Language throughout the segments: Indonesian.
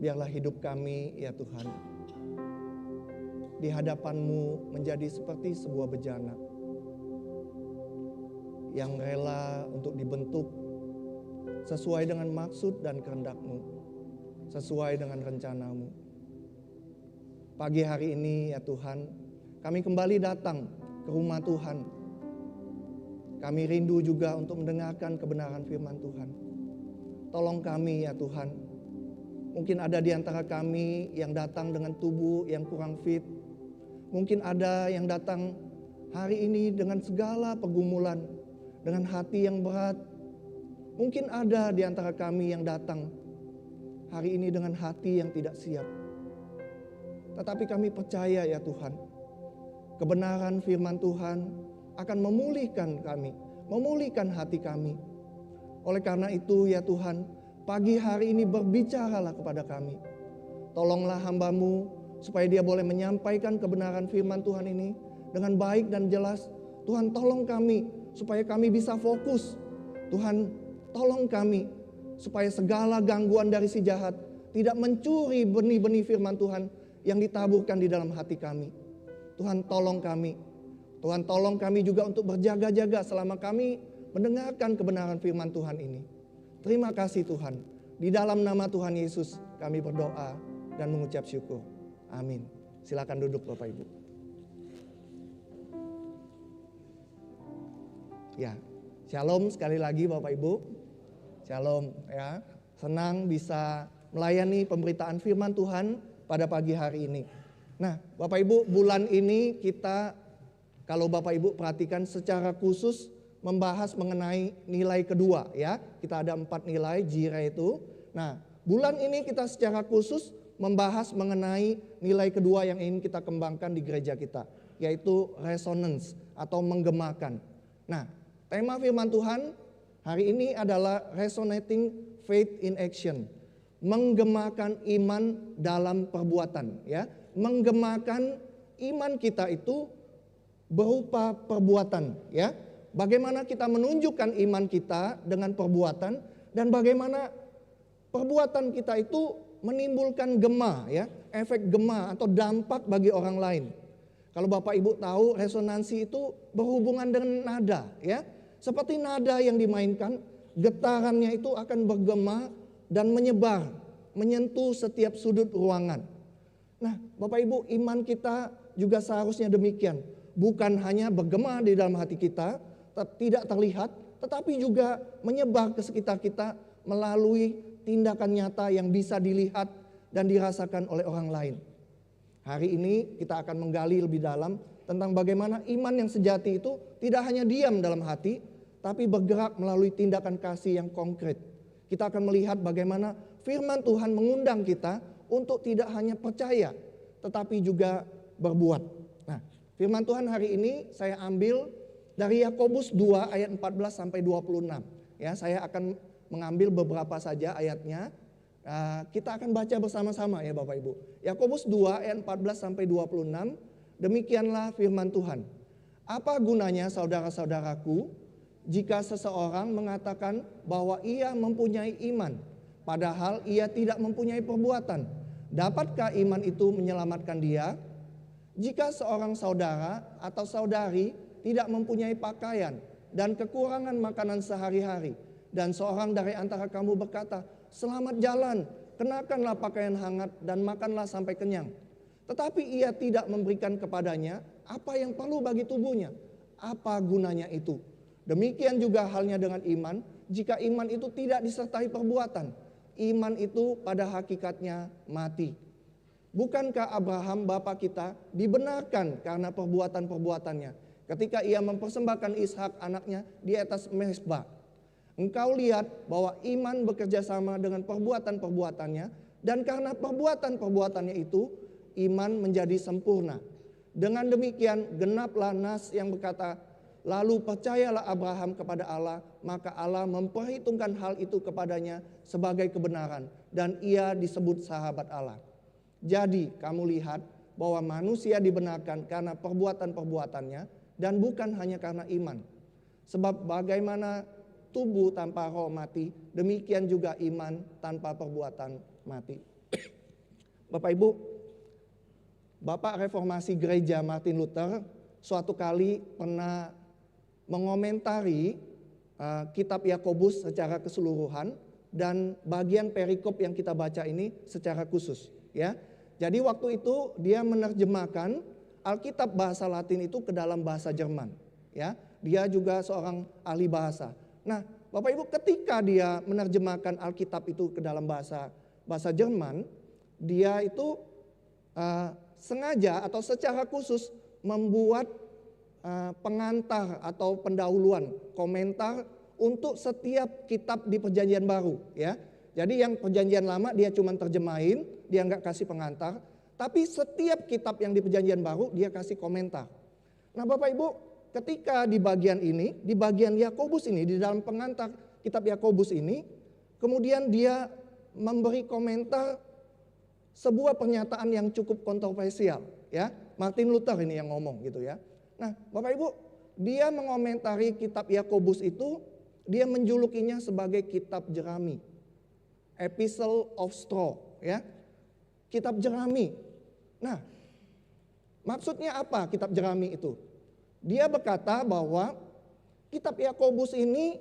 biarlah hidup kami ya Tuhan di hadapan-Mu menjadi seperti sebuah bejana yang rela untuk dibentuk sesuai dengan maksud dan kehendak-Mu, sesuai dengan rencana-Mu. Pagi hari ini ya Tuhan, kami kembali datang ke rumah Tuhan. Kami rindu juga untuk mendengarkan kebenaran firman Tuhan. Tolong kami ya Tuhan. Mungkin ada di antara kami yang datang dengan tubuh yang kurang fit. Mungkin ada yang datang hari ini dengan segala pergumulan, dengan hati yang berat. Mungkin ada di antara kami yang datang hari ini dengan hati yang tidak siap. Tetapi kami percaya ya Tuhan, kebenaran firman Tuhan akan memulihkan kami, memulihkan hati kami. Oleh karena itu ya Tuhan, pagi hari ini berbicaralah kepada kami. Tolonglah hamba-Mu supaya dia boleh menyampaikan kebenaran firman Tuhan ini dengan baik dan jelas. Tuhan tolong kami supaya kami bisa fokus. Tuhan tolong kami supaya segala gangguan dari si jahat tidak mencuri benih-benih firman Tuhan yang ditaburkan di dalam hati kami. Tuhan tolong kami. Tuhan tolong kami juga untuk berjaga-jaga selama kami mendengarkan kebenaran firman Tuhan ini. Terima kasih Tuhan. Di dalam nama Tuhan Yesus kami berdoa dan mengucap syukur. Amin. Silakan duduk Bapak Ibu. Ya, shalom sekali lagi Bapak Ibu. Shalom ya. Senang bisa melayani pemberitaan firman Tuhan pada pagi hari ini. Nah, Bapak Ibu, bulan ini kita, kalau Bapak Ibu perhatikan secara khusus membahas mengenai nilai kedua ya. Kita ada 4 nilai jira itu. Nah, bulan ini kita secara khusus membahas mengenai nilai kedua yang ingin kita kembangkan di gereja kita, yaitu resonance atau menggemakan. Nah, tema firman Tuhan hari ini adalah resonating faith in action. Menggemakan iman dalam perbuatan ya. Menggemakan iman kita itu berupa perbuatan ya. Bagaimana kita menunjukkan iman kita dengan perbuatan dan bagaimana perbuatan kita itu menimbulkan gema ya, efek gema atau dampak bagi orang lain. Kalau Bapak Ibu tahu resonansi itu berhubungan dengan nada ya. Seperti nada yang dimainkan, getarannya itu akan bergema dan menyebar, menyentuh setiap sudut ruangan. Nah, Bapak Ibu, iman kita juga seharusnya demikian. Bukan hanya bergema di dalam hati kita, tidak terlihat, tetapi juga menyebar ke sekitar kita melalui tindakan nyata yang bisa dilihat dan dirasakan oleh orang lain. Hari ini kita akan menggali lebih dalam tentang bagaimana iman yang sejati itu tidak hanya diam dalam hati, tapi bergerak melalui tindakan kasih yang konkret. Kita akan melihat bagaimana firman Tuhan mengundang kita untuk tidak hanya percaya, tetapi juga berbuat. Nah, firman Tuhan hari ini saya ambil dari Yakobus 2 ayat 14 sampai 26. Ya, saya akan mengambil beberapa saja ayatnya. Kita akan baca bersama-sama ya Bapak Ibu. Yakobus 2 ayat 14 sampai 26. Demikianlah firman Tuhan. Apa gunanya saudara-saudaraku jika seseorang mengatakan bahwa ia mempunyai iman, padahal ia tidak mempunyai perbuatan? Dapatkah iman itu menyelamatkan dia? Jika seorang saudara atau saudari tidak mempunyai pakaian dan kekurangan makanan sehari-hari, dan seorang dari antara kamu berkata, selamat jalan, kenakanlah pakaian hangat dan makanlah sampai kenyang. Tetapi ia tidak memberikan kepadanya apa yang perlu bagi tubuhnya. Apa gunanya itu? Demikian juga halnya dengan iman, jika iman itu tidak disertai perbuatan, iman itu pada hakikatnya mati. Bukankah Abraham bapa kita dibenarkan karena perbuatan-perbuatannya ketika ia mempersembahkan Ishak anaknya di atas mezbah? Engkau lihat bahwa iman bekerja sama dengan perbuatan-perbuatannya, dan karena perbuatan-perbuatannya itu iman menjadi sempurna. Dengan demikian genaplah nas yang berkata, lalu percayalah Abraham kepada Allah, maka Allah memperhitungkan hal itu kepadanya sebagai kebenaran, dan ia disebut sahabat Allah. Jadi kamu lihat bahwa manusia dibenarkan karena perbuatan-perbuatannya dan bukan hanya karena iman. Sebab bagaimana tubuh tanpa roh mati, demikian juga iman tanpa perbuatan mati. Bapak Ibu, Bapak Reformasi Gereja Martin Luther suatu kali pernah mengomentari kitab Yakobus secara keseluruhan dan bagian perikop yang kita baca ini secara khusus, ya. Jadi waktu itu dia menerjemahkan Alkitab bahasa Latin itu ke dalam bahasa Jerman, ya. Dia juga seorang ahli bahasa. Nah, Bapak Ibu, ketika dia menerjemahkan Alkitab itu ke dalam bahasa Jerman, dia itu sengaja atau secara khusus membuat pengantar atau pendahuluan, komentar untuk setiap kitab di Perjanjian Baru, ya. Jadi yang Perjanjian Lama dia cuma terjemahin, dia nggak kasih pengantar, tapi setiap kitab yang di Perjanjian Baru dia kasih komentar. Nah, Bapak Ibu, ketika di bagian ini, di bagian Yakobus ini, di dalam pengantar kitab Yakobus ini, kemudian dia memberi komentar sebuah pernyataan yang cukup kontroversial, ya. Martin Luther ini yang ngomong gitu, ya. Nah, Bapak Ibu, dia mengomentari kitab Yakobus itu, dia menjulukinya sebagai kitab jerami, Epistle of Straw, ya. Kitab jerami. Nah, maksudnya apa kitab jerami itu? Dia berkata bahwa kitab Yakobus ini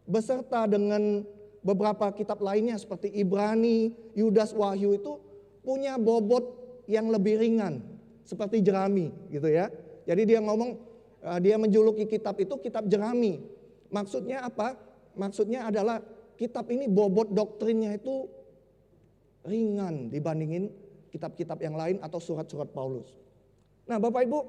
beserta dengan beberapa kitab lainnya seperti Ibrani, Yudas, Wahyu itu punya bobot yang lebih ringan seperti jerami gitu, ya. Jadi dia ngomong, dia menjuluki kitab itu kitab jerami. Maksudnya apa? Maksudnya adalah kitab ini bobot doktrinnya itu ringan dibandingin kitab-kitab yang lain atau surat-surat Paulus. Nah, Bapak Ibu,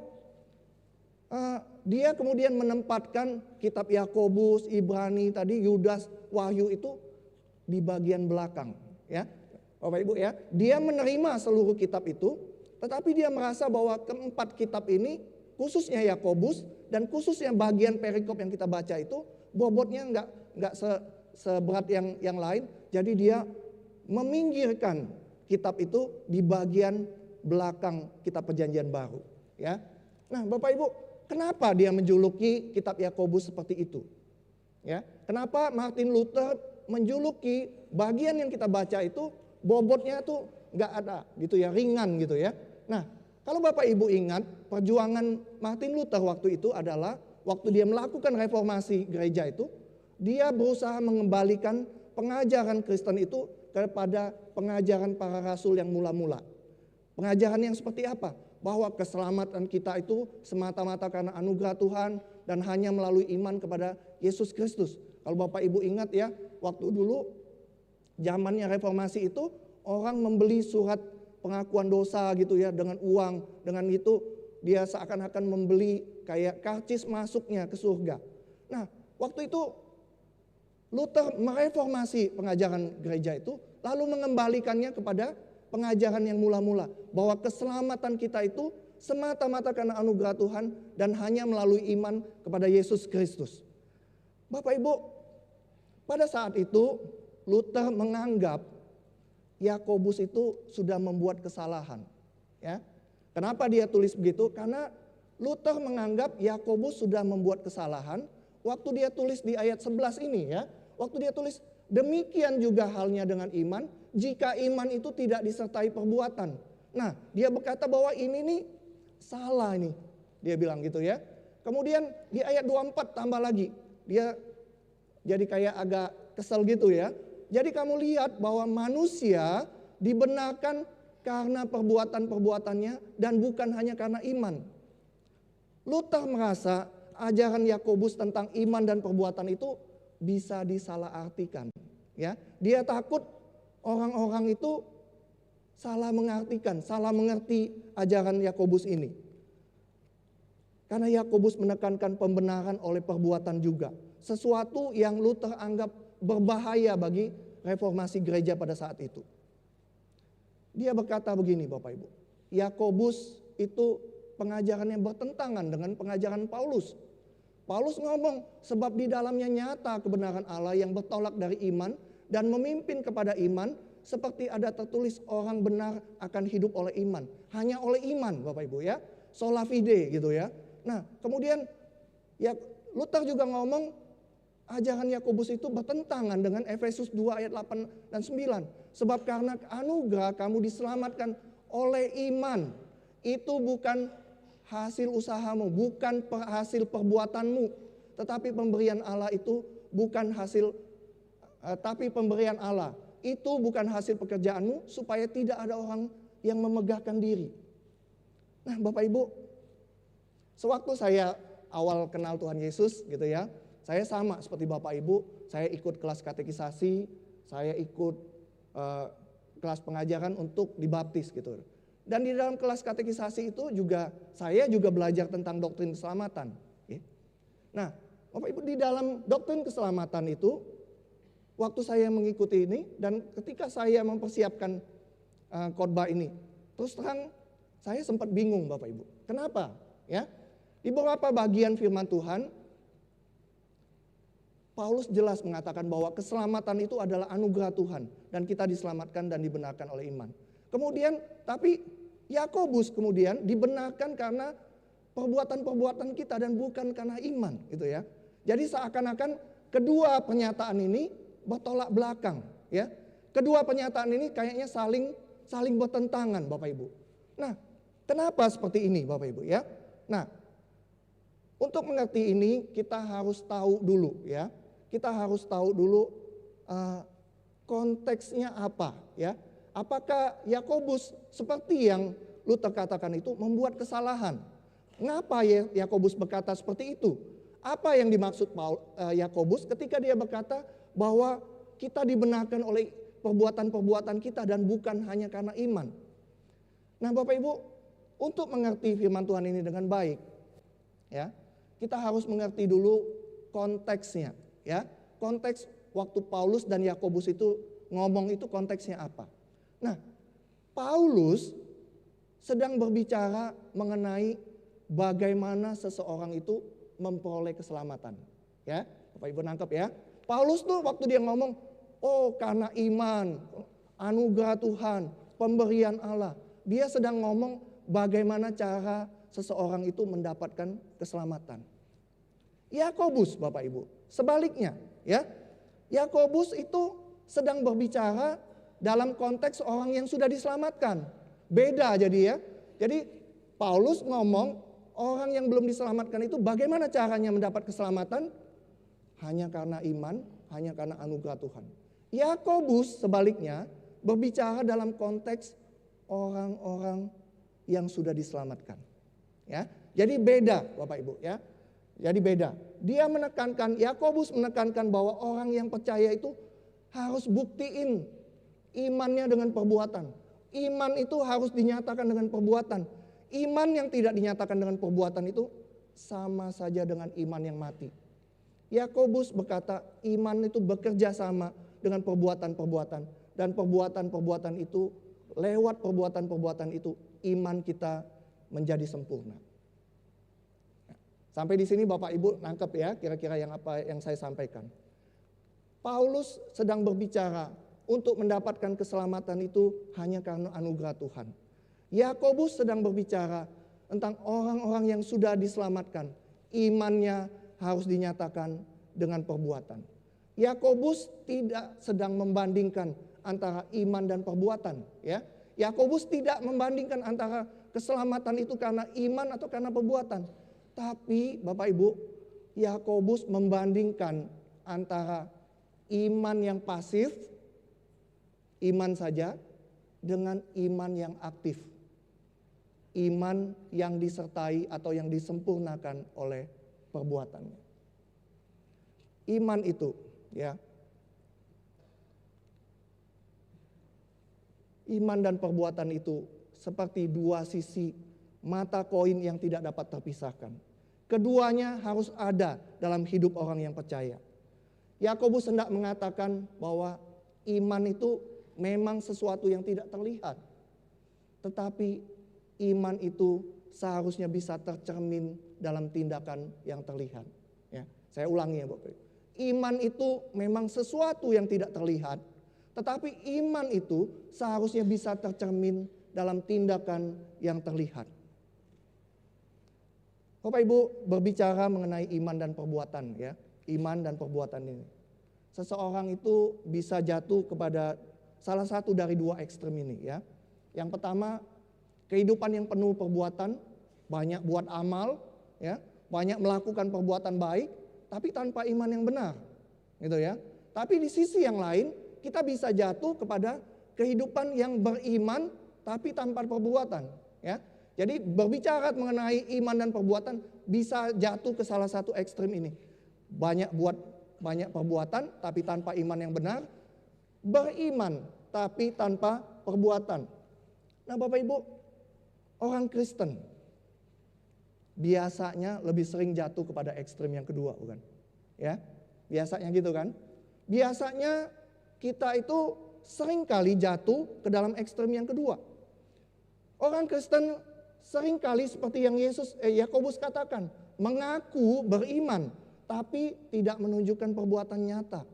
dia kemudian menempatkan kitab Yakobus, Ibrani tadi, Yudas, Wahyu itu di bagian belakang, ya. Bapak Ibu, ya, dia menerima seluruh kitab itu, tetapi dia merasa bahwa keempat kitab ini, khususnya Yakobus dan khususnya bagian perikop yang kita baca itu bobotnya nggak seberat yang lain. Jadi dia meminggirkan kitab itu di bagian belakang kitab Perjanjian Baru, ya. Nah, Bapak Ibu, kenapa dia menjuluki kitab Yakobus seperti itu? Ya, kenapa Martin Luther menjuluki bagian yang kita baca itu bobotnya tuh nggak ada gitu, ya, ringan gitu, ya. Nah, kalau Bapak Ibu ingat, perjuangan Martin Luther waktu itu adalah waktu dia melakukan reformasi gereja itu, dia berusaha mengembalikan pengajaran Kristen itu kepada pengajaran para rasul yang mula-mula. Pengajaran yang seperti apa? Bahwa keselamatan kita itu semata-mata karena anugerah Tuhan dan hanya melalui iman kepada Yesus Kristus. Kalau Bapak Ibu ingat, ya, waktu dulu zamannya reformasi itu orang membeli surat pengakuan dosa gitu, ya, dengan uang. Dengan itu dia seakan-akan membeli kayak karcis masuknya ke surga. Nah, waktu itu Luther mereformasi pengajaran gereja itu, lalu mengembalikannya kepada pengajaran yang mula-mula, bahwa keselamatan kita itu semata-mata karena anugerah Tuhan dan hanya melalui iman kepada Yesus Kristus. Bapak Ibu, pada saat itu Luther menganggap Yakobus itu sudah membuat kesalahan, ya. Kenapa dia tulis begitu? Karena Luther menganggap Yakobus sudah membuat kesalahan waktu dia tulis di ayat 11 ini, ya. Waktu dia tulis, demikian juga halnya dengan iman, jika iman itu tidak disertai perbuatan. Nah, dia berkata bahwa ini nih salah ini. Dia bilang gitu, ya. Kemudian di ayat 24 tambah lagi. Dia jadi kayak agak kesel gitu, ya. Jadi kamu lihat bahwa manusia dibenarkan karena perbuatan-perbuatannya dan bukan hanya karena iman. Luther merasa ajaran Yakobus tentang iman dan perbuatan itu bisa disalahartikan, ya. Dia takut orang-orang itu salah mengartikan, salah mengerti ajaran Yakobus ini. Karena Yakobus menekankan pembenaran oleh perbuatan juga. Sesuatu yang Luther anggap berbahaya bagi reformasi gereja pada saat itu. Dia berkata begini, Bapak Ibu. Yakobus itu pengajaran yang bertentangan dengan pengajaran Paulus. Paulus ngomong, sebab di dalamnya nyata kebenaran Allah yang bertolak dari iman dan memimpin kepada iman, seperti ada tertulis orang benar akan hidup oleh iman. Hanya oleh iman, Bapak Ibu, ya. Sola fide gitu, ya. Nah, kemudian ya Luther juga ngomong ajaran Yakobus itu bertentangan dengan Efesus 2 ayat 8 dan 9. Sebab karena anugerah kamu diselamatkan oleh iman. Itu bukan hasil usahamu, bukan hasil perbuatanmu. Tetapi pemberian Allah itu bukan hasil, tapi pemberian Allah. Itu bukan hasil pekerjaanmu supaya tidak ada orang yang memegahkan diri. Nah Bapak Ibu, sewaktu saya awal kenal Tuhan Yesus gitu ya, saya sama seperti Bapak Ibu, saya ikut kelas katekisasi, saya ikut kelas pengajaran untuk dibaptis gitu. Dan di dalam kelas katekisasi itu juga saya juga belajar tentang doktrin keselamatan. Nah Bapak Ibu, di dalam doktrin keselamatan itu, waktu saya mengikuti ini dan ketika saya mempersiapkan khotbah ini, terus terang saya sempat bingung Bapak Ibu. Kenapa? Ya, di beberapa bagian firman Tuhan, Paulus jelas mengatakan bahwa keselamatan itu adalah anugerah Tuhan dan kita diselamatkan dan dibenarkan oleh iman. Kemudian, tapi Yakobus kemudian dibenarkan karena perbuatan-perbuatan kita dan bukan karena iman, gitu ya. Jadi seakan-akan kedua pernyataan ini bertolak belakang, ya. Kedua pernyataan ini kayaknya saling bertentangan, Bapak Ibu. Nah, kenapa seperti ini, Bapak Ibu, ya? Nah, untuk mengerti ini kita harus tahu dulu, ya. Kita harus tahu dulu konteksnya apa, ya. Apakah Yakobus seperti yang Luther katakan itu membuat kesalahan? Mengapa Yakobus berkata seperti itu? Apa yang dimaksud Yakobus ketika dia berkata bahwa kita dibenarkan oleh perbuatan-perbuatan kita dan bukan hanya karena iman? Nah Bapak Ibu, untuk mengerti firman Tuhan ini dengan baik, ya, kita harus mengerti dulu konteksnya, ya. Konteks waktu Paulus dan Yakobus itu ngomong itu konteksnya apa? Nah, Paulus sedang berbicara mengenai bagaimana seseorang itu memperoleh keselamatan, ya. Bapak Ibu nangkep ya. Paulus tuh waktu dia ngomong, oh karena iman, anugerah Tuhan, pemberian Allah. Dia sedang ngomong bagaimana cara seseorang itu mendapatkan keselamatan. Yakobus Bapak Ibu, sebaliknya ya. Yakobus itu sedang berbicara dalam konteks orang yang sudah diselamatkan. Beda jadi ya. Jadi Paulus ngomong orang yang belum diselamatkan itu bagaimana caranya mendapat keselamatan? Hanya karena iman, hanya karena anugerah Tuhan. Yakobus sebaliknya berbicara dalam konteks orang-orang yang sudah diselamatkan. Ya, jadi beda Bapak Ibu ya. Jadi beda. Dia menekankan, Yakobus menekankan bahwa orang yang percaya itu harus buktiin imannya dengan perbuatan. Iman itu harus dinyatakan dengan perbuatan. Iman yang tidak dinyatakan dengan perbuatan itu sama saja dengan iman yang mati. Yakobus berkata iman itu bekerja sama dengan perbuatan-perbuatan. Dan perbuatan-perbuatan itu, lewat perbuatan-perbuatan itu, iman kita menjadi sempurna. Sampai di sini Bapak Ibu nangkep ya kira-kira yang apa yang saya sampaikan. Paulus sedang berbicara untuk mendapatkan keselamatan itu hanya karena anugerah Tuhan. Yakobus sedang berbicara tentang orang-orang yang sudah diselamatkan. Imannya harus dinyatakan dengan perbuatan. Yakobus tidak sedang membandingkan antara iman dan perbuatan. Ya, Yakobus tidak membandingkan antara keselamatan itu karena iman atau karena perbuatan. Tapi Bapak Ibu, Yakobus membandingkan antara iman yang pasif, iman saja, dengan iman yang aktif. Iman yang disertai atau yang disempurnakan oleh perbuatannya. Iman itu, ya. Iman dan perbuatan itu seperti dua sisi mata koin yang tidak dapat terpisahkan. Keduanya harus ada dalam hidup orang yang percaya. Yakobus hendak mengatakan bahwa iman itu memang sesuatu yang tidak terlihat. Tetapi iman itu seharusnya bisa tercermin dalam tindakan yang terlihat. Ya, saya ulangi ya Bapak. Iman itu memang sesuatu yang tidak terlihat. Tetapi iman itu seharusnya bisa tercermin dalam tindakan yang terlihat. Bapak Ibu berbicara mengenai iman dan perbuatan ya. iman dan perbuatan ini. Seseorang itu bisa jatuh kepada salah satu dari dua ekstrem ini ya. Yang pertama, kehidupan yang penuh perbuatan, banyak buat amal, ya, banyak melakukan perbuatan baik, tapi tanpa iman yang benar, gitu ya. Tapi di sisi yang lain, kita bisa jatuh kepada kehidupan yang beriman, tapi tanpa perbuatan, ya. Jadi berbicara mengenai iman dan perbuatan bisa jatuh ke salah satu ekstrem ini. Banyak perbuatan, tapi tanpa iman yang benar, beriman, tapi tanpa perbuatan. Nah Bapak Ibu, orang Kristen biasanya lebih sering jatuh kepada ekstrem yang kedua, bukan? Ya, biasanya gitu kan? Biasanya kita itu sering kali jatuh ke dalam ekstrem yang kedua. Orang Kristen sering kali seperti yang Yakobus katakan, mengaku beriman tapi tidak menunjukkan perbuatan nyata.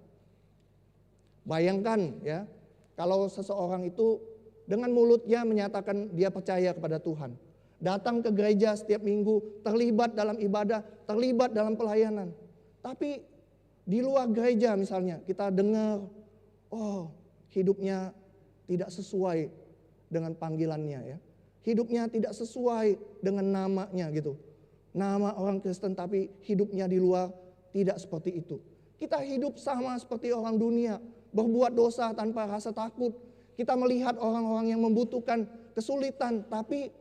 Bayangkan ya, kalau seseorang itu dengan mulutnya menyatakan dia percaya kepada Tuhan, datang ke gereja setiap minggu, terlibat dalam ibadah, terlibat dalam pelayanan. Tapi di luar gereja misalnya kita dengar, oh hidupnya tidak sesuai dengan panggilannya ya. Hidupnya tidak sesuai dengan namanya gitu. Nama orang Kristen tapi hidupnya di luar tidak seperti itu. Kita hidup sama seperti orang dunia, berbuat dosa tanpa rasa takut. Kita melihat orang-orang yang membutuhkan kesulitan tapi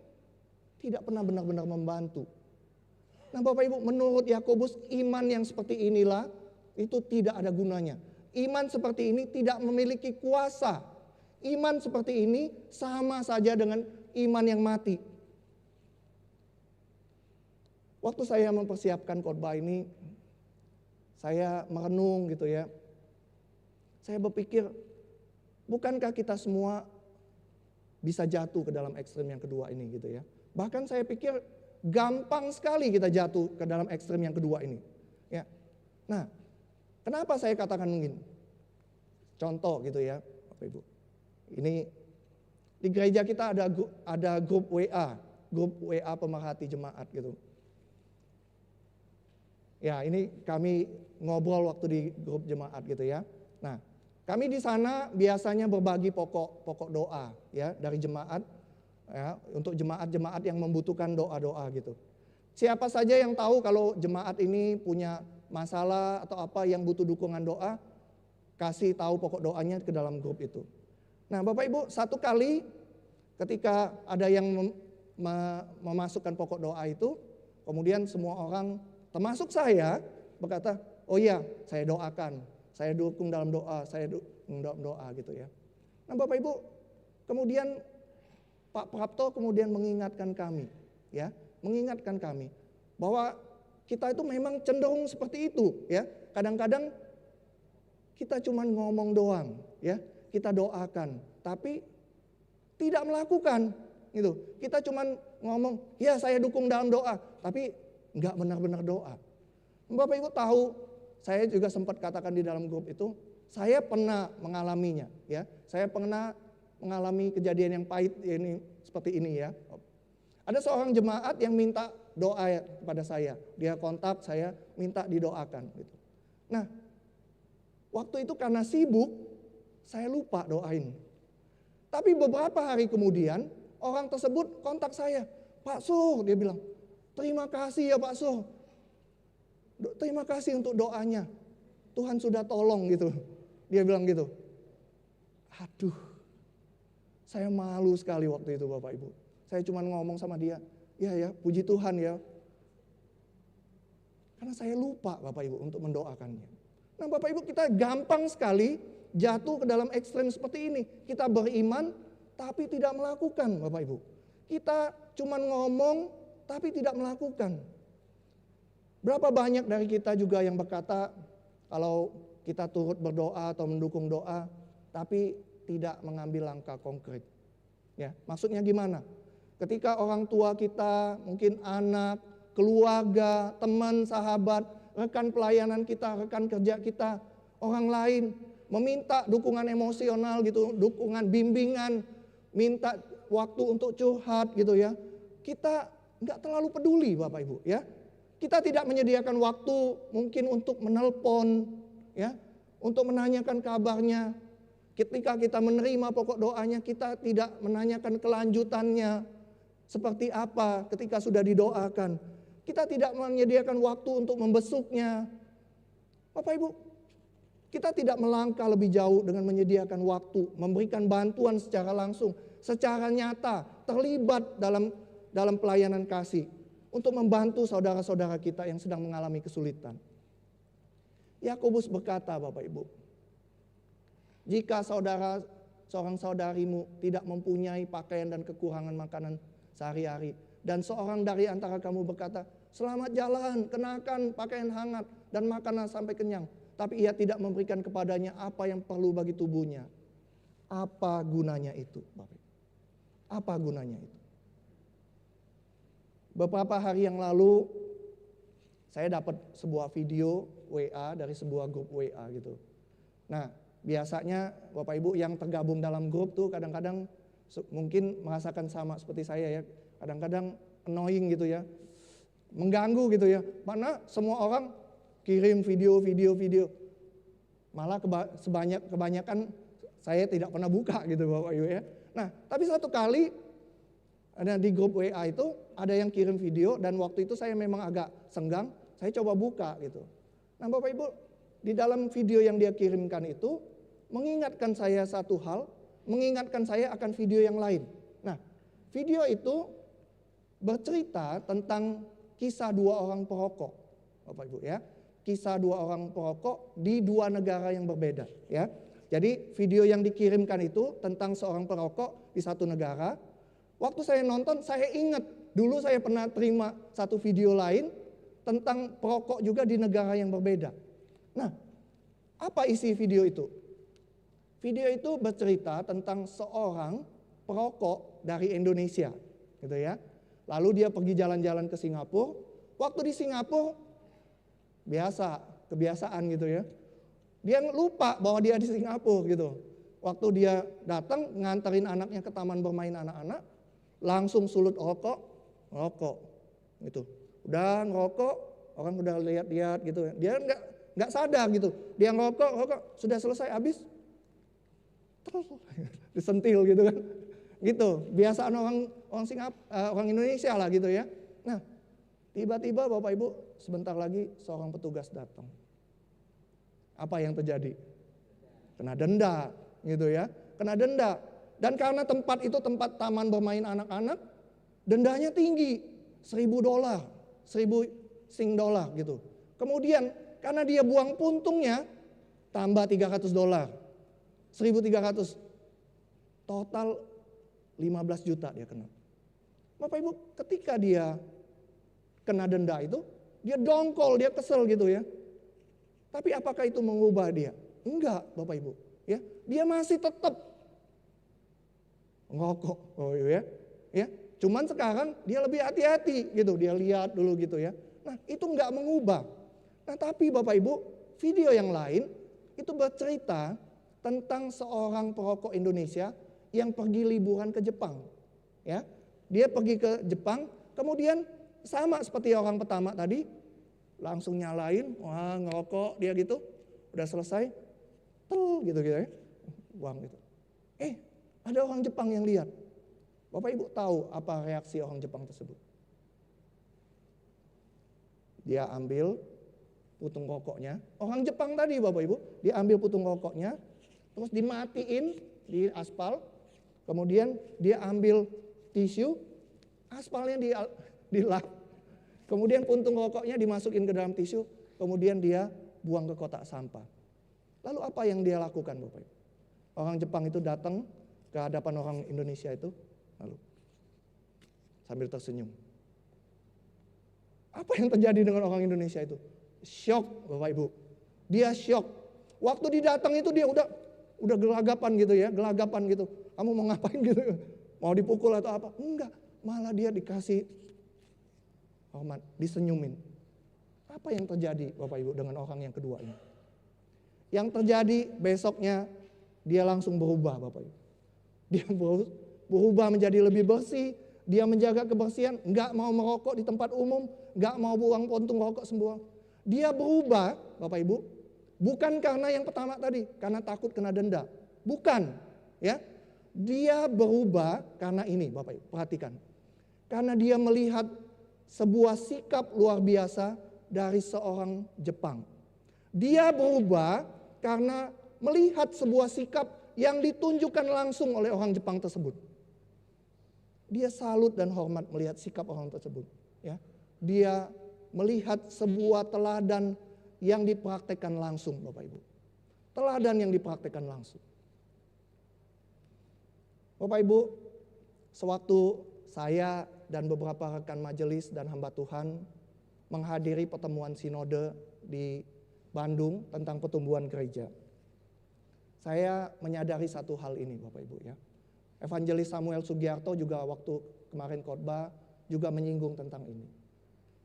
tidak pernah benar-benar membantu. Nah Bapak Ibu, menurut Yakobus iman yang seperti inilah itu tidak ada gunanya. Iman seperti ini tidak memiliki kuasa. Iman seperti ini sama saja dengan iman yang mati. Waktu saya mempersiapkan khotbah ini, saya merenung gitu ya. Saya berpikir, bukankah kita semua bisa jatuh ke dalam ekstrem yang kedua ini gitu ya. Bahkan saya pikir gampang sekali kita jatuh ke dalam ekstrem yang kedua ini. Ya. Nah, kenapa saya katakan mungkin? Contoh gitu ya, Bapak Ibu. Ini di gereja kita ada grup WA pemerhati jemaat gitu. Ya, ini kami ngobrol waktu di grup jemaat gitu ya. Nah, kami di sana biasanya berbagi pokok doa ya dari jemaat ya, untuk jemaat-jemaat yang membutuhkan doa-doa gitu. Siapa saja yang tahu kalau jemaat ini punya masalah atau apa yang butuh dukungan doa, kasih tahu pokok doanya ke dalam grup itu. Nah Bapak Ibu, satu kali ketika ada yang memasukkan pokok doa itu, kemudian semua orang termasuk saya berkata, oh iya saya doakan, saya dukung dalam doa, saya dukung dalam doa gitu ya. Nah Bapak Ibu, kemudian Pak Prapto kemudian mengingatkan kami ya, mengingatkan kami bahwa kita itu memang cenderung seperti itu ya. Kadang-kadang kita cuma ngomong doang ya, kita doakan tapi tidak melakukan gitu. Kita cuma ngomong, ya saya dukung dalam doa, tapi nggak benar-benar doa. Bapak Ibu tahu, saya juga sempat katakan di dalam grup itu, saya pernah mengalaminya ya. Saya pernah mengalami kejadian yang pahit ini seperti ini ya. Ada seorang jemaat yang minta doa kepada saya. Dia kontak saya, minta didoakan gitu. Nah, waktu itu karena sibuk, saya lupa doain. Tapi beberapa hari kemudian, orang tersebut kontak saya. Pak Sur, dia bilang, terima kasih ya Pak Sur. Terima kasih untuk doanya. Tuhan sudah tolong gitu. Dia bilang gitu. Aduh, saya malu sekali waktu itu Bapak Ibu. Saya cuma ngomong sama dia, ya puji Tuhan ya. Karena saya lupa Bapak Ibu untuk mendoakannya. Nah Bapak Ibu, kita gampang sekali jatuh ke dalam ekstrem seperti ini. Kita beriman tapi tidak melakukan Bapak Ibu. Kita cuma ngomong tapi tidak melakukan. Berapa banyak dari kita juga yang berkata kalau kita turut berdoa atau mendukung doa tapi tidak mengambil langkah konkret. Ya, maksudnya gimana? Ketika orang tua kita, mungkin anak, keluarga, teman, sahabat, rekan pelayanan kita, rekan kerja kita, orang lain meminta dukungan emosional gitu, dukungan bimbingan, minta waktu untuk curhat gitu ya. Kita nggak terlalu peduli Bapak Ibu ya. Kita tidak menyediakan waktu mungkin untuk menelpon, ya, untuk menanyakan kabarnya. Ketika kita menerima pokok doanya, kita tidak menanyakan kelanjutannya seperti apa ketika sudah didoakan. Kita tidak menyediakan waktu untuk membesuknya. Bapak Ibu, kita tidak melangkah lebih jauh dengan menyediakan waktu, memberikan bantuan secara langsung, secara nyata, terlibat dalam pelayanan kasih untuk membantu saudara-saudara kita yang sedang mengalami kesulitan. Yakobus berkata, Bapak Ibu, jika seorang saudarimu tidak mempunyai pakaian dan kekurangan makanan sehari-hari, dan seorang dari antara kamu berkata, selamat jalan, kenakan pakaian hangat dan makanan sampai kenyang, tapi ia tidak memberikan kepadanya apa yang perlu bagi tubuhnya, apa gunanya itu, Bapak Ibu? Apa gunanya itu? Beberapa hari yang lalu saya dapat sebuah video WA dari sebuah grup WA gitu. Nah, biasanya Bapak Ibu yang tergabung dalam grup tuh kadang-kadang mungkin merasakan sama seperti saya ya. Kadang-kadang annoying gitu ya. Mengganggu gitu ya. Mana semua orang kirim video. Malah kebanyakan saya tidak pernah buka gitu Bapak Ibu ya. Nah, tapi satu kali ada di grup WA itu ada yang kirim video dan waktu itu saya memang agak senggang, saya coba buka gitu. Nah Bapak Ibu, di dalam video yang dia kirimkan itu mengingatkan saya satu hal, mengingatkan saya akan video yang lain. Nah, video itu bercerita tentang kisah dua orang perokok, Bapak Ibu ya. Kisah dua orang perokok di dua negara yang berbeda ya. Jadi video yang dikirimkan itu tentang seorang perokok di satu negara. Waktu saya nonton, saya ingat dulu saya pernah terima satu video lain tentang perokok juga di negara yang berbeda. Nah, apa isi video itu? Video itu bercerita tentang seorang perokok dari Indonesia, gitu ya. Lalu dia pergi jalan-jalan ke Singapura. Waktu di Singapura, kebiasaan gitu ya. Dia lupa bahwa dia di Singapura gitu. Waktu dia datang nganterin anaknya ke taman bermain anak-anak, langsung sulut rokok gitu. Udah ngerokok, orang udah lihat-lihat gitu. Dia nggak sadar gitu. Dia ngerokok, sudah selesai habis, disentil gitu kan. Gitu. Biasaan orang Indonesia lah gitu ya. Nah, tiba-tiba Bapak Ibu sebentar lagi seorang petugas datang. Apa yang terjadi? Kena denda gitu ya. Kena denda. Dan karena tempat itu tempat taman bermain anak-anak, dendanya tinggi, $1.000, 1.000 Sing dolar gitu. Kemudian karena dia buang puntungnya, tambah $300, 1.300, total 15 juta dia kena. Bapak Ibu, ketika dia kena denda itu, dia dongkol, dia kesel gitu ya. Tapi apakah itu mengubah dia? Enggak, Bapak Ibu. Ya, dia masih tetap ngerokok, ya. Cuman sekarang dia lebih hati-hati gitu, dia lihat dulu gitu ya. Nah, itu enggak mengubah. Nah, tapi Bapak Ibu, video yang lain itu bercerita tentang seorang perokok Indonesia yang pergi liburan ke Jepang. Ya, dia pergi ke Jepang, kemudian sama seperti orang pertama tadi, langsung nyalain, wah ngerokok dia gitu, udah selesai, gitu ya, buang gitu. Ada orang Jepang yang lihat. Bapak Ibu tahu apa reaksi orang Jepang tersebut? Dia ambil putung rokoknya. Orang Jepang tadi Bapak Ibu, dia ambil putung rokoknya, terus dimatiin di aspal. Kemudian dia ambil tisu, aspalnya dilap. Kemudian puntung rokoknya dimasukin ke dalam tisu, kemudian dia buang ke kotak sampah. Lalu apa yang dia lakukan Bapak Ibu? Orang Jepang itu datang ke hadapan orang Indonesia itu, lalu sambil tersenyum. Apa yang terjadi dengan orang Indonesia itu? Syok Bapak Ibu. Dia syok. Waktu didatang itu dia udah gelagapan gitu ya, gelagapan gitu. Kamu mau ngapain gitu? Mau dipukul atau apa? Enggak, malah dia dikasih hormat, disenyumin. Apa yang terjadi Bapak Ibu dengan orang yang kedua ini? Yang terjadi besoknya dia langsung berubah Bapak Ibu. Dia berubah menjadi lebih bersih, dia menjaga kebersihan, enggak mau merokok di tempat umum, nggak mau buang puntung rokok semua. Dia berubah, Bapak Ibu, bukan karena yang pertama tadi, karena takut kena denda. Bukan, ya. Dia berubah karena ini, Bapak Ibu, perhatikan. Karena dia melihat sebuah sikap luar biasa dari seorang Jepang. Dia berubah karena melihat sebuah sikap yang ditunjukkan langsung oleh orang Jepang tersebut. Dia salut dan hormat melihat sikap orang tersebut. Ya. Dia melihat sebuah teladan yang dipraktekkan langsung, Bapak Ibu. Teladan yang dipraktekkan langsung. Bapak Ibu, sewaktu saya dan beberapa rekan majelis dan hamba Tuhan menghadiri pertemuan sinode di Bandung tentang pertumbuhan gereja, saya menyadari satu hal ini, Bapak Ibu, ya. Evangelis Samuel Sugiarto juga waktu kemarin khotbah juga menyinggung tentang ini.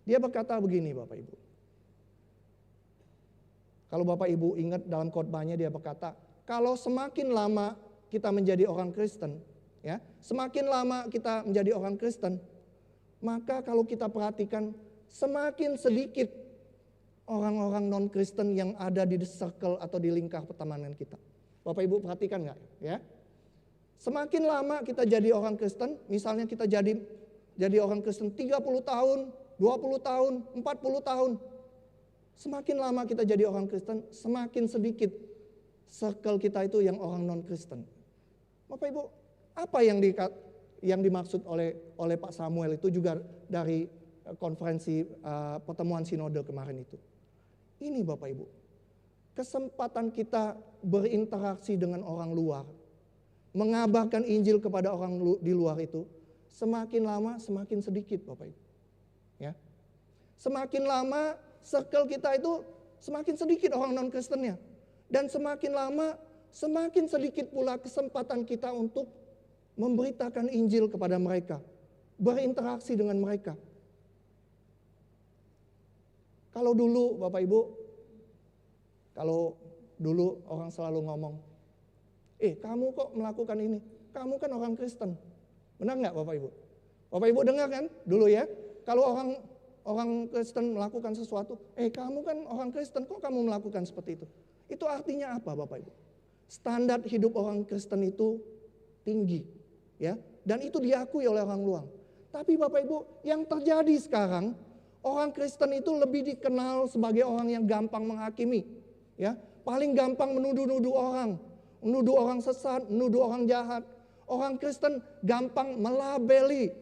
Dia berkata begini, Bapak Ibu. Kalau Bapak Ibu ingat dalam khotbahnya dia berkata, kalau semakin lama kita menjadi orang Kristen, ya, semakin lama kita menjadi orang Kristen, maka kalau kita perhatikan semakin sedikit orang-orang non-Kristen yang ada di circle atau di lingkar pertemanan kita. Bapak Ibu perhatikan nggak? Ya, semakin lama kita jadi orang Kristen, misalnya kita jadi orang Kristen 30 tahun, 20 tahun, 40 tahun. Semakin lama kita jadi orang Kristen, semakin sedikit circle kita itu yang orang non-Kristen. Bapak Ibu, apa yang dimaksud oleh Pak Samuel itu juga dari konferensi pertemuan sinode kemarin itu. Ini Bapak Ibu, kesempatan kita berinteraksi dengan orang luar, mengabarkan Injil kepada orang di luar itu, semakin lama semakin sedikit, Bapak Ibu. Ya. Semakin lama circle kita itu semakin sedikit orang non-Kristennya. Dan semakin lama semakin sedikit pula kesempatan kita untuk memberitakan Injil kepada mereka, berinteraksi dengan mereka. Kalau dulu Bapak Ibu, kalau dulu orang selalu ngomong, kamu kok melakukan ini? Kamu kan orang Kristen. Benar nggak Bapak Ibu? Bapak Ibu dengar kan dulu ya? Kalau orang Kristen melakukan sesuatu, kamu kan orang Kristen, kok kamu melakukan seperti itu? Itu artinya apa Bapak Ibu? Standar hidup orang Kristen itu tinggi, ya, dan itu diakui oleh orang luar. Tapi Bapak Ibu, yang terjadi sekarang, orang Kristen itu lebih dikenal sebagai orang yang gampang menghakimi, ya, paling gampang menuduh-nuduh orang, menuduh orang sesat, menuduh orang jahat. Orang Kristen gampang melabeli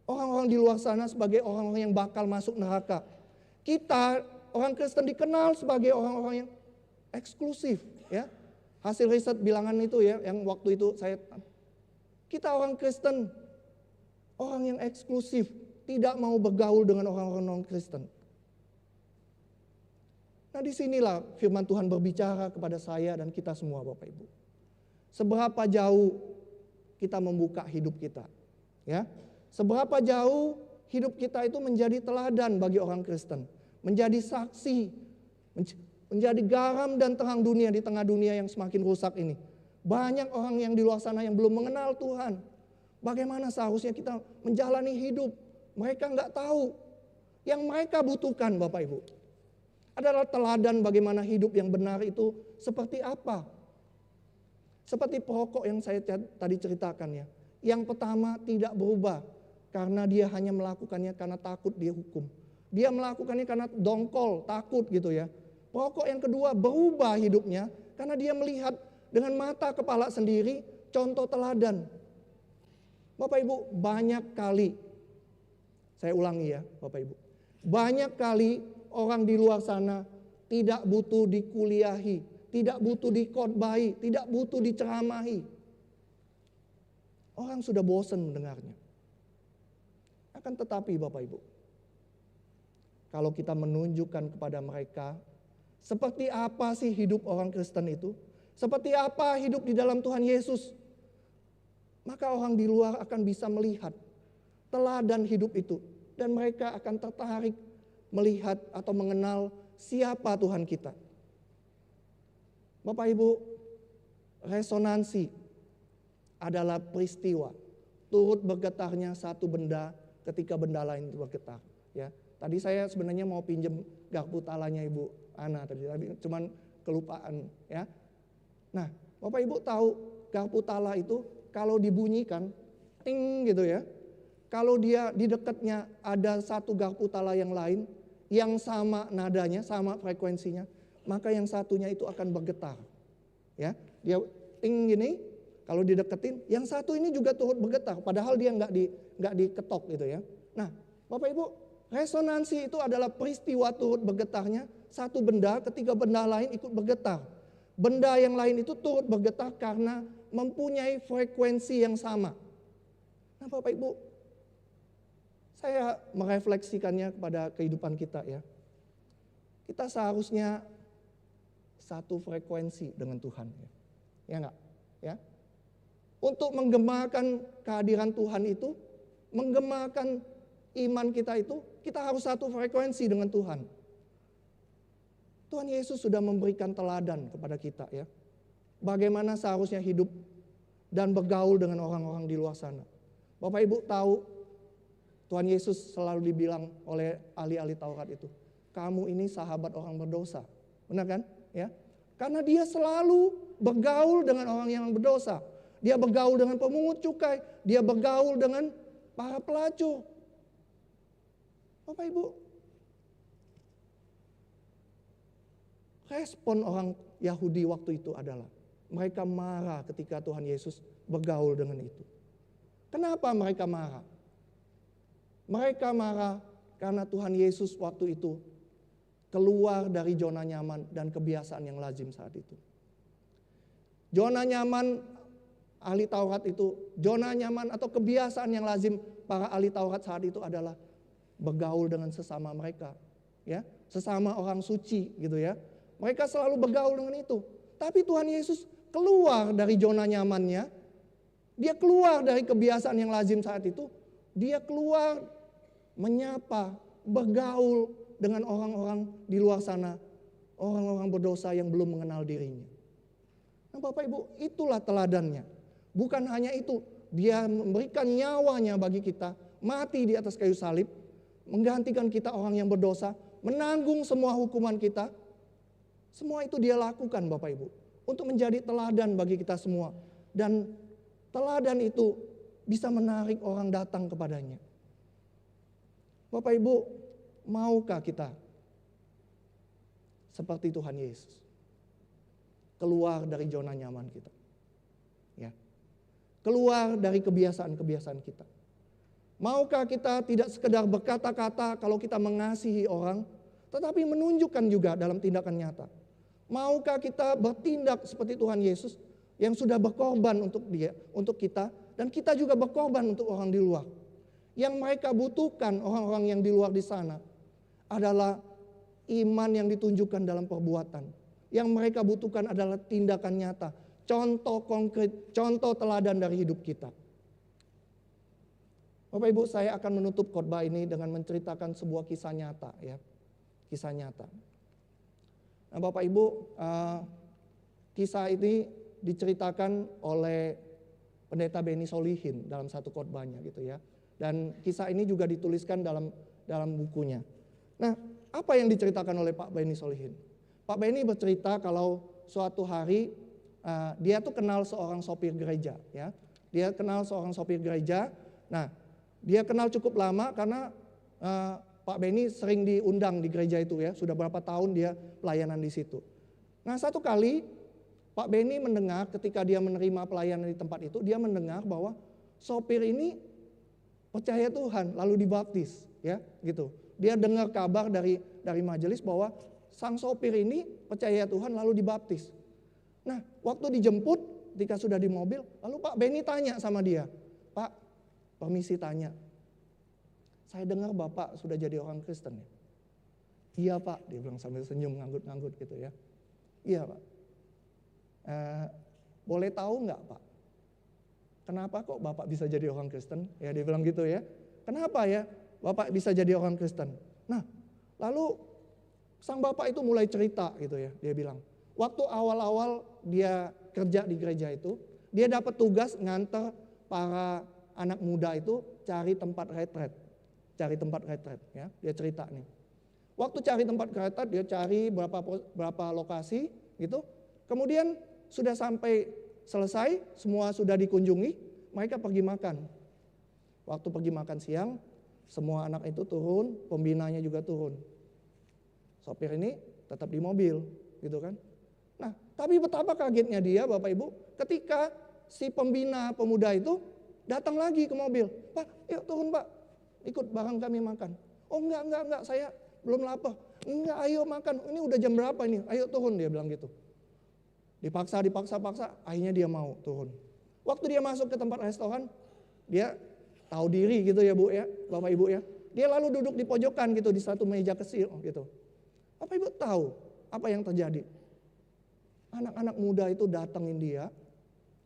orang-orang di luar sana sebagai orang-orang yang bakal masuk neraka. Kita orang Kristen dikenal sebagai orang-orang yang eksklusif, ya. Hasil riset bilangan itu ya, yang waktu itu kita orang Kristen, orang yang eksklusif, tidak mau bergaul dengan orang-orang non-Kristen. Nah, disinilah firman Tuhan berbicara kepada saya dan kita semua Bapak Ibu. Seberapa jauh kita membuka hidup kita, ya? Seberapa jauh hidup kita itu menjadi teladan bagi orang Kristen, menjadi saksi, menjadi garam dan terang dunia di tengah dunia yang semakin rusak ini. Banyak orang yang di luar sana yang belum mengenal Tuhan. Bagaimana seharusnya kita menjalani hidup? Mereka nggak tahu. Yang mereka butuhkan Bapak Ibu adalah teladan bagaimana hidup yang benar itu seperti apa. Seperti perokok yang saya tadi ceritakan ya. Yang pertama tidak berubah karena dia hanya melakukannya karena takut dia hukum. Dia melakukannya karena dongkol, takut gitu ya. Perokok yang kedua berubah hidupnya karena dia melihat dengan mata kepala sendiri contoh teladan. Bapak Ibu, banyak kali, saya ulangi ya Bapak Ibu, banyak kali orang di luar sana tidak butuh dikuliahi, tidak butuh dikhotbahi, tidak butuh diceramahi. Orang sudah bosan mendengarnya. Akan tetapi Bapak Ibu, kalau kita menunjukkan kepada mereka seperti apa sih hidup orang Kristen itu, seperti apa hidup di dalam Tuhan Yesus, maka orang di luar akan bisa melihat teladan hidup itu. Dan mereka akan tertarik melihat atau mengenal siapa Tuhan kita. Bapak Ibu, resonansi adalah peristiwa turut bergetarnya satu benda ketika benda lain itu bergetar. Ya, Tadi saya sebenarnya mau pinjem garpu talanya Ibu Ana tadi cuman kelupaan ya. Nah, Bapak Ibu tahu garpu tala itu kalau dibunyikan ting gitu ya. Kalau dia di dekatnya ada satu garpu tala yang lain yang sama nadanya, sama frekuensinya, maka yang satunya itu akan bergetar. Ya, dia ting gini, kalau dideketin, yang satu ini juga turut bergetar, padahal dia nggak diketok gitu ya. Nah, Bapak Ibu, resonansi itu adalah peristiwa turut bergetarnya satu benda ketika benda lain ikut bergetar. Benda yang lain itu turut bergetar karena mempunyai frekuensi yang sama. Nah, Bapak Ibu, saya merefleksikannya kepada kehidupan kita ya. Kita seharusnya satu frekuensi dengan Tuhan ya. Ya enggak? Ya. Untuk menggemakan kehadiran Tuhan itu, menggemakan iman kita itu, kita harus satu frekuensi dengan Tuhan. Tuhan Yesus sudah memberikan teladan kepada kita ya. Bagaimana seharusnya hidup dan bergaul dengan orang-orang di luar sana. Bapak Ibu tahu Tuhan Yesus selalu dibilang oleh ahli-ahli Taurat itu, kamu ini sahabat orang berdosa. Benar kan? Ya. Karena dia selalu bergaul dengan orang yang berdosa. Dia bergaul dengan pemungut cukai, dia bergaul dengan para pelacur. Bapak Ibu, respon orang Yahudi waktu itu adalah mereka marah ketika Tuhan Yesus bergaul dengan itu. Kenapa mereka marah? Mereka marah karena Tuhan Yesus waktu itu keluar dari zona nyaman dan kebiasaan yang lazim saat itu. Zona nyaman ahli Taurat itu, zona nyaman atau kebiasaan yang lazim para ahli Taurat saat itu adalah bergaul dengan sesama mereka, ya, sesama orang suci gitu ya. Mereka selalu bergaul dengan itu. Tapi Tuhan Yesus keluar dari zona nyamannya, dia keluar dari kebiasaan yang lazim saat itu. Dia keluar menyapa, bergaul dengan orang-orang di luar sana, orang-orang berdosa yang belum mengenal dirinya. Nah, Bapak Ibu, itulah teladannya. Bukan hanya itu, dia memberikan nyawanya bagi kita, mati di atas kayu salib, menggantikan kita orang yang berdosa, menanggung semua hukuman kita. Semua itu dia lakukan Bapak Ibu, untuk menjadi teladan bagi kita semua. Dan teladan itu bisa menarik orang datang kepadanya. Bapak Ibu, maukah kita seperti Tuhan Yesus? Keluar dari zona nyaman kita. Ya. Keluar dari kebiasaan-kebiasaan kita. Maukah kita tidak sekedar berkata-kata kalau kita mengasihi orang, tetapi menunjukkan juga dalam tindakan nyata. Maukah kita bertindak seperti Tuhan Yesus yang sudah berkorban untuk dia, untuk kita, dan kita juga berkorban untuk orang di luar. Yang mereka butuhkan orang-orang yang di luar di sana adalah iman yang ditunjukkan dalam perbuatan. Yang mereka butuhkan adalah tindakan nyata, contoh konkret, contoh teladan dari hidup kita. Bapak Ibu, saya akan menutup khotbah ini dengan menceritakan sebuah kisah nyata ya. Kisah nyata. Nah, Bapak Ibu, kisah ini diceritakan oleh Pendeta Benny Solihin dalam satu khotbahnya gitu ya. Dan kisah ini juga dituliskan dalam bukunya. Nah, apa yang diceritakan oleh Pak Benny Solihin? Pak Benny bercerita kalau suatu hari dia tuh kenal seorang sopir gereja ya. Dia kenal seorang sopir gereja. Nah, dia kenal cukup lama karena Pak Benny sering diundang di gereja itu ya. Sudah berapa tahun dia pelayanan di situ. Nah, satu kali Pak Benny mendengar ketika dia menerima pelayanan di tempat itu, dia mendengar bahwa sopir ini percaya Tuhan lalu dibaptis ya gitu. Dia dengar kabar dari majelis bahwa sang sopir ini percaya Tuhan lalu dibaptis. Nah, waktu dijemput ketika sudah di mobil, lalu Pak Benny tanya sama dia, "Pak, permisi tanya. Saya dengar Bapak sudah jadi orang Kristen ya?" "Iya Pak," dia bilang sambil senyum nganggut-nganggut gitu ya. "Iya Pak. Boleh tahu nggak Pak, kenapa kok Bapak bisa jadi orang Kristen?" Ya dia bilang gitu ya. "Kenapa ya Bapak bisa jadi orang Kristen?" Nah, lalu sang Bapak itu mulai cerita gitu ya. Dia bilang, waktu awal-awal dia kerja di gereja itu, dia dapat tugas nganter para anak muda itu cari tempat retret. cari tempat retret ya. Dia cerita nih. Waktu cari tempat retret dia cari berapa lokasi gitu. Kemudian sudah sampai selesai, semua sudah dikunjungi, mereka pergi makan. Waktu pergi makan siang, semua anak itu turun, pembinanya juga turun. Sopir ini tetap di mobil gitu kan. Nah, tapi betapa kagetnya dia Bapak Ibu ketika si pembina pemuda itu datang lagi ke mobil. Pak, yuk turun Pak, ikut bareng kami makan. Oh enggak, saya belum lapar. Enggak, ayo makan, ini udah jam berapa ini, ayo turun, dia bilang gitu. Dipaksa, akhirnya dia mau turun. Waktu dia masuk ke tempat restoran, dia tahu diri gitu ya Bu ya, Bapak Ibu ya. Dia lalu duduk di pojokan gitu, di satu meja kecil gitu. Bapak Ibu tahu apa yang terjadi? Anak-anak muda itu datangin dia,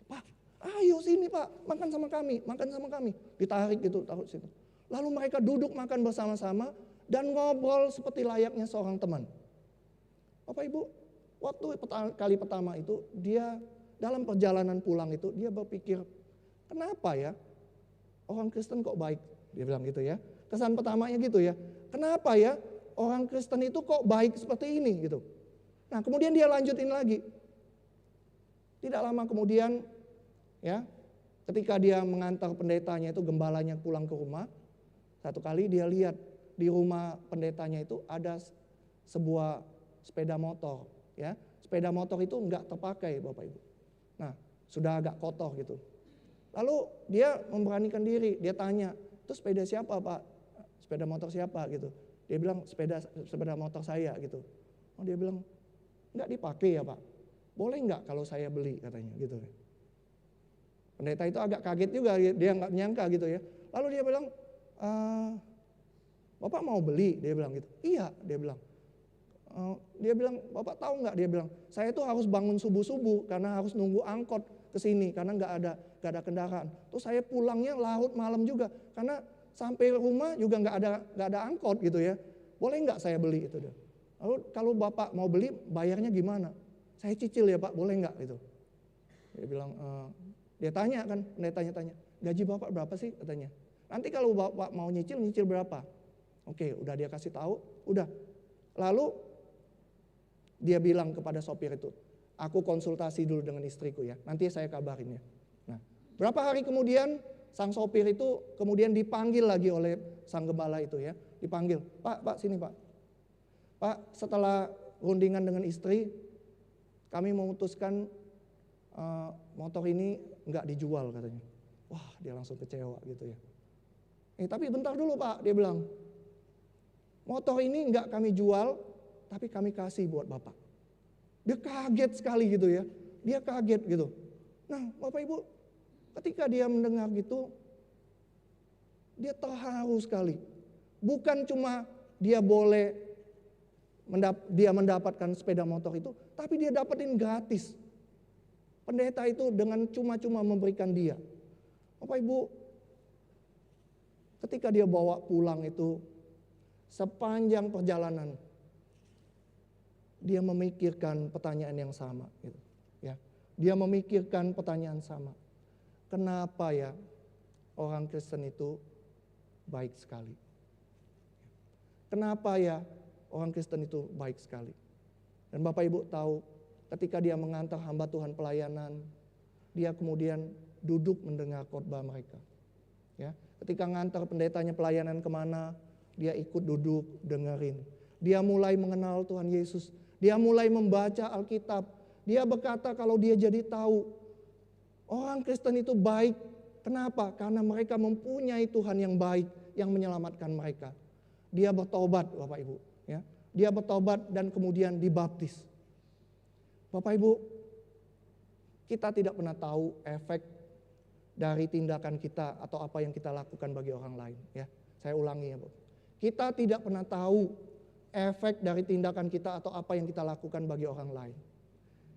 Pak, ayo sini Pak, makan sama kami. Ditarik gitu, taruh situ. Lalu mereka duduk makan bersama-sama dan ngobrol seperti layaknya seorang teman. Bapak Ibu, waktu kali pertama itu dia dalam perjalanan pulang itu dia berpikir, kenapa ya orang Kristen kok baik? Dia bilang gitu ya. Kesan pertamanya gitu ya. Kenapa ya orang Kristen itu kok baik seperti ini gitu. Nah, kemudian dia lanjutin lagi. Tidak lama kemudian ya, ketika dia mengantar pendetanya itu, gembalanya pulang ke rumah, satu kali dia lihat di rumah pendetanya itu ada sebuah sepeda motor ya. Sepeda motor itu enggak terpakai Bapak Ibu. Nah, sudah agak kotor gitu. Lalu dia memberanikan diri, dia tanya, itu sepeda siapa Pak? Sepeda motor siapa gitu. Dia bilang sepeda motor saya gitu. Oh, dia bilang, enggak dipakai ya Pak? Boleh enggak kalau saya beli katanya gitu. Pendeta itu agak kaget juga, dia enggak menyangka gitu ya. Lalu dia bilang, Bapak mau beli? Dia bilang gitu. Iya, dia bilang. Dia bilang, Bapak tahu enggak? Dia bilang, saya tuh harus bangun subuh-subuh karena harus nunggu angkot ke sini karena enggak ada kendaraan. Terus saya pulangnya larut malam juga karena sampai rumah juga enggak ada angkot gitu ya. Boleh enggak saya beli itu dia. Lalu kalau Bapak mau beli bayarnya gimana? Saya cicil ya Pak, boleh enggak gitu. Dia bilang, dia tanya kan, pendetanya tanya, gaji Bapak berapa sih katanya. Nanti kalau Bapak mau nyicil berapa? Oke, udah dia kasih tahu, udah. Lalu dia bilang kepada sopir itu, aku konsultasi dulu dengan istriku ya, nanti saya kabarin ya. Nah, berapa hari kemudian sang sopir itu kemudian dipanggil lagi oleh sang gembala itu ya, dipanggil, Pak sini Pak. Pak, setelah rundingan dengan istri, kami memutuskan motor ini enggak dijual katanya. Wah, dia langsung kecewa gitu ya. Tapi bentar dulu Pak, dia bilang, motor ini enggak kami jual, tapi kami kasih buat Bapak. Dia kaget sekali gitu ya. Dia kaget gitu. Nah, Bapak Ibu, ketika dia mendengar gitu, dia terharu sekali. Bukan cuma dia mendapatkan sepeda motor itu, tapi dia dapetin gratis. Pendeta itu dengan cuma-cuma memberikan dia. Bapak Ibu, ketika dia bawa pulang itu, sepanjang perjalanan, dia memikirkan pertanyaan yang sama. Gitu, ya. Dia memikirkan pertanyaan sama. Kenapa ya orang Kristen itu baik sekali? Kenapa ya orang Kristen itu baik sekali? Dan Bapak Ibu tahu, ketika dia mengantar hamba Tuhan pelayanan, dia kemudian duduk mendengar khotbah mereka. Ya, ketika ngantar pendetanya pelayanan kemana, dia ikut duduk dengerin. Dia mulai mengenal Tuhan Yesus. Dia mulai membaca Alkitab. Dia berkata kalau dia jadi tahu orang Kristen itu baik. Kenapa? Karena mereka mempunyai Tuhan yang baik yang menyelamatkan mereka. Dia bertobat Bapak Ibu. Ya, dia bertobat dan kemudian dibaptis. Bapak Ibu, kita tidak pernah tahu efek dari tindakan kita atau apa yang kita lakukan bagi orang lain. Ya, saya ulangi ya Bu. Kita tidak pernah tahu efek dari tindakan kita atau apa yang kita lakukan bagi orang lain.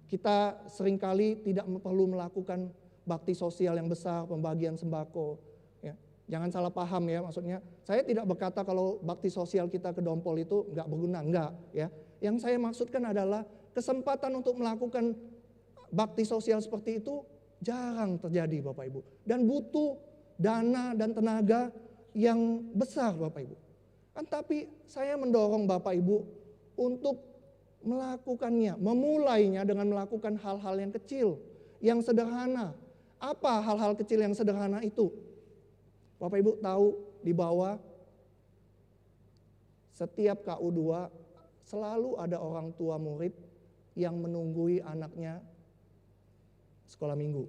Kita seringkali tidak perlu melakukan bakti sosial yang besar, pembagian sembako. Ya, jangan salah paham ya, maksudnya saya tidak berkata kalau bakti sosial kita ke Dompol itu nggak berguna, enggak ya. Yang saya maksudkan adalah kesempatan untuk melakukan bakti sosial seperti itu jarang terjadi Bapak Ibu. Dan butuh dana dan tenaga yang besar Bapak Ibu. Kan tapi saya mendorong Bapak Ibu untuk melakukannya, memulainya dengan melakukan hal-hal yang kecil, yang sederhana. Apa hal-hal kecil yang sederhana itu? Bapak Ibu tahu di bawah setiap KU2 selalu ada orang tua murid yang menunggui anaknya sekolah minggu.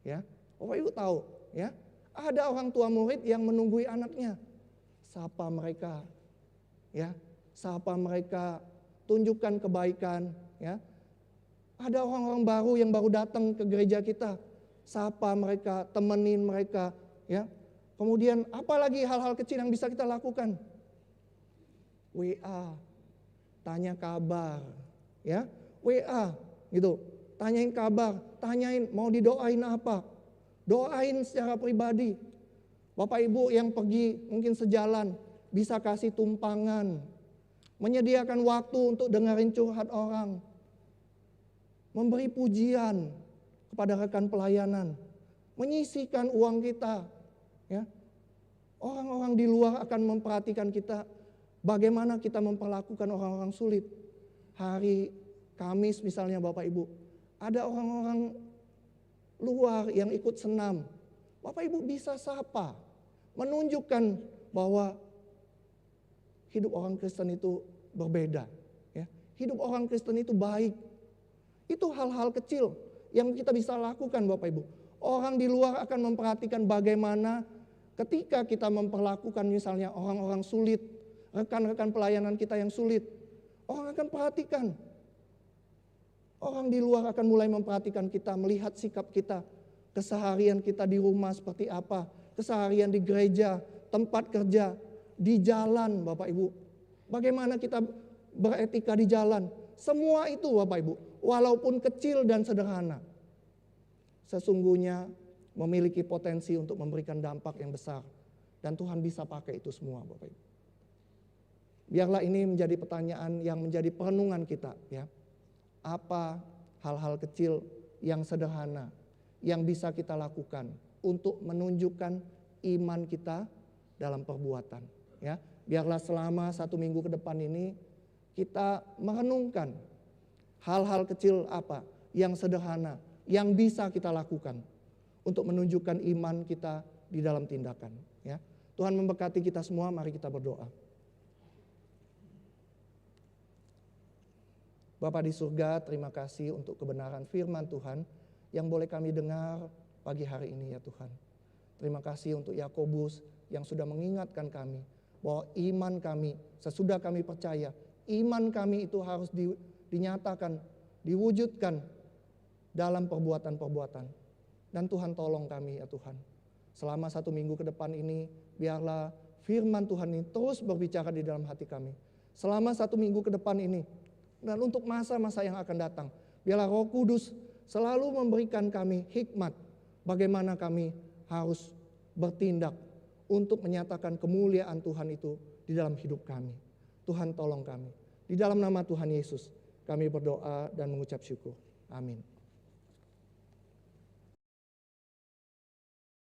Ya, Bapak Ibu tahu, ya, ada orang tua murid yang menunggui anaknya. Sapa mereka, ya, sapa mereka, tunjukkan kebaikan, ya. Ada orang-orang baru yang baru datang ke gereja kita, sapa mereka, temenin mereka, ya. Kemudian apalagi hal-hal kecil yang bisa kita lakukan? WA, tanya kabar, ya, WA, gitu. Tanyain kabar, tanyain mau didoain apa, doain secara pribadi. Bapak Ibu yang pergi mungkin sejalan, bisa kasih tumpangan, menyediakan waktu untuk dengerin curhat orang, memberi pujian kepada rekan pelayanan, menyisihkan uang kita. Ya. Orang-orang di luar akan memperhatikan kita, bagaimana kita memperlakukan orang-orang sulit. Hari Kamis misalnya Bapak Ibu, ada orang-orang luar yang ikut senam. Bapak Ibu bisa sapa, menunjukkan bahwa hidup orang Kristen itu berbeda. Ya. Hidup orang Kristen itu baik. Itu hal-hal kecil yang kita bisa lakukan Bapak Ibu. Orang di luar akan memperhatikan bagaimana ketika kita memperlakukan misalnya orang-orang sulit, rekan-rekan pelayanan kita yang sulit. Orang akan perhatikan. Orang di luar akan mulai memperhatikan kita, melihat sikap kita, keseharian kita di rumah seperti apa, keseharian di gereja, tempat kerja, di jalan Bapak Ibu. Bagaimana kita beretika di jalan. Semua itu Bapak Ibu, walaupun kecil dan sederhana, sesungguhnya memiliki potensi untuk memberikan dampak yang besar. Dan Tuhan bisa pakai itu semua Bapak Ibu. Biarlah ini menjadi pertanyaan yang menjadi perenungan kita, ya. Apa hal-hal kecil yang sederhana yang bisa kita lakukan untuk menunjukkan iman kita dalam perbuatan, ya. Biarlah selama 1 minggu ke depan ini kita merenungkan hal-hal kecil apa yang sederhana yang bisa kita lakukan untuk menunjukkan iman kita di dalam tindakan, ya. Tuhan memberkati kita semua, mari kita berdoa. Bapa di surga, terima kasih untuk kebenaran firman Tuhan yang boleh kami dengar pagi hari ini ya Tuhan. Terima kasih untuk Yakobus yang sudah mengingatkan kami bahwa iman kami, sesudah kami percaya, iman kami itu harus dinyatakan, diwujudkan dalam perbuatan-perbuatan. Dan Tuhan tolong kami ya Tuhan. Selama 1 minggu ke depan ini, biarlah firman Tuhan ini terus berbicara di dalam hati kami. Selama 1 minggu ke depan ini, dan untuk masa-masa yang akan datang, biarlah Roh Kudus selalu memberikan kami hikmat bagaimana kami harus bertindak untuk menyatakan kemuliaan Tuhan itu di dalam hidup kami. Tuhan tolong kami. Di dalam nama Tuhan Yesus kami berdoa dan mengucap syukur. Amin.